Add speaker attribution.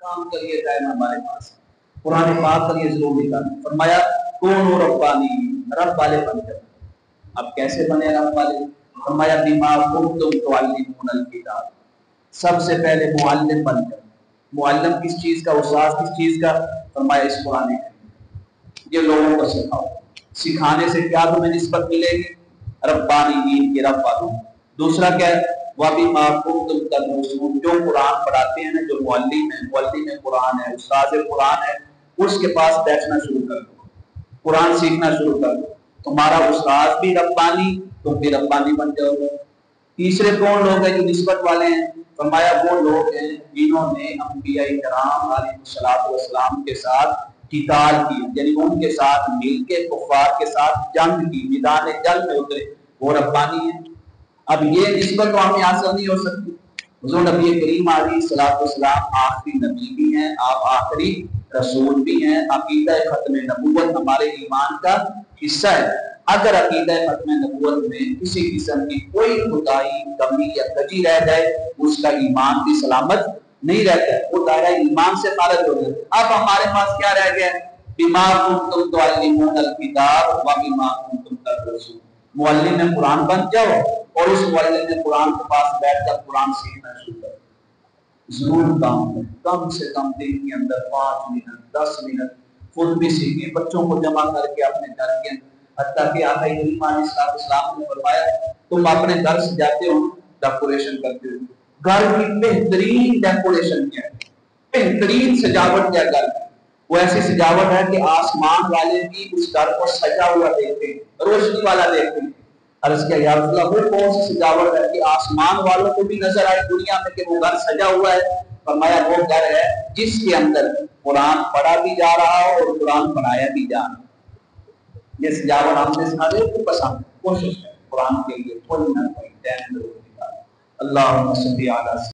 Speaker 1: کام کا یہ ٹائم ہمارے پاس ہے، قرآن پاک کا یہ ضروری کام ہے۔ فرمایا کونوا ربانی، رب والے بن جاؤ۔ اب کیسے بنے رب والے؟ فرمایا بما کنتم تعلمون الکتاب، سب سے پہلے معلم بن جاؤ۔ معلم کس چیز کا؟ استاد کس چیز کا؟ فرمایا اس قرآن کریم، یہ لوگوں کو سکھاؤ۔ سکھانے سے کیا تمہیں نسبت ملے گی؟ ربانیین کے رب والوں۔ دوسرا کیا ہے؟ وَبِمَا كُنتُمْ تَدْرُسُونَ، جو قرآن پڑھاتے ہیں نا، جو معلم قرآن ہے، استاد قرآن ہے، اس کے پاس بیٹھنا شروع کر دو، قرآن سیکھنا شروع کر دو۔ تمہارا استاد بھی ربانی، تم بھی ربانی بن جاؤ گے۔ تیسرے کون لوگ ہیں جو نسبت والے ہیں؟ فرمایا وہ لوگ ہیں جنہوں نے انبیاء کرام علیہ السلام کے ساتھ قتال کی، یعنی ان کے ساتھ مل کے کفار کے ساتھ جنگ کی، میدان جنگ میں اترے، وہ ربانی ہیں۔ اب یہ نسبت تو ہمیں حاصل نہیں ہو سکتی۔ حضور نبی کریم علیہ السلام آخری نبی بھی ہیں، آپ آخری رسول بھی ہیں۔ عقیدہ ختم نبوت ہمارے ایمان کا حصہ ہے۔ اگر عقیدہ ختم نبوت میں کسی قسم کی کوئی کوتاہی، کمی یا کجی رہ جائے، اس کا ایمان بھی سلامت نہیں رہتا ہے، وہ دائرہ ایمان سے خارج ہو جائے۔ اب ہمارے پاس کیا رہ گیا؟ بما کنتم تعلمون الکتاب وبما کنتم تدرسون، معلم قرآن بن جاؤ اور اس معلم قرآن کے پاس بیٹھ کر قرآن سیکھنا شروع کرو۔ ضرور کام ہے، کم سے کم دن کے اندر 5 منٹ 10 منٹ خود بھی سیکھیں، بچوں کو جمع کر کے اپنے گھر کے اندر۔ حتیٰ کہ آقا کریم علیہ السلام نے فرمایا تم اپنے گھر سے جاتے ہو، ڈیکوریشن کرتے ہو، گھر کی بہترین ڈیکوریشن کیا ہے، بہترین سجاوٹ کیا گھر کی؟ وہ ایسی سجاوٹ ہے کہ آسمان والے بھی اس گھر کو سجا ہوا دیکھتے ہیں، روشنی والا دیکھتے ہیں۔ عرض کیا یا رسول اللہ، وہ کون سی سجاوٹ ہے کہ آسمان والوں کو بھی نظر آئے دنیا میں کہ وہ گھر سجا ہوا ہے؟ فرمایا وہ گھر ہے جس کے اندر قرآن پڑھا بھی جا رہا ہو اور قرآن پڑھایا بھی جا رہا ہو۔ یہ سجاوٹ ہم نے سکھا دے تو پسند کوشش ہے قرآن کے لیے کوئی نہ کوئی ٹائم ضرور نکالے۔ اللہم صلی علی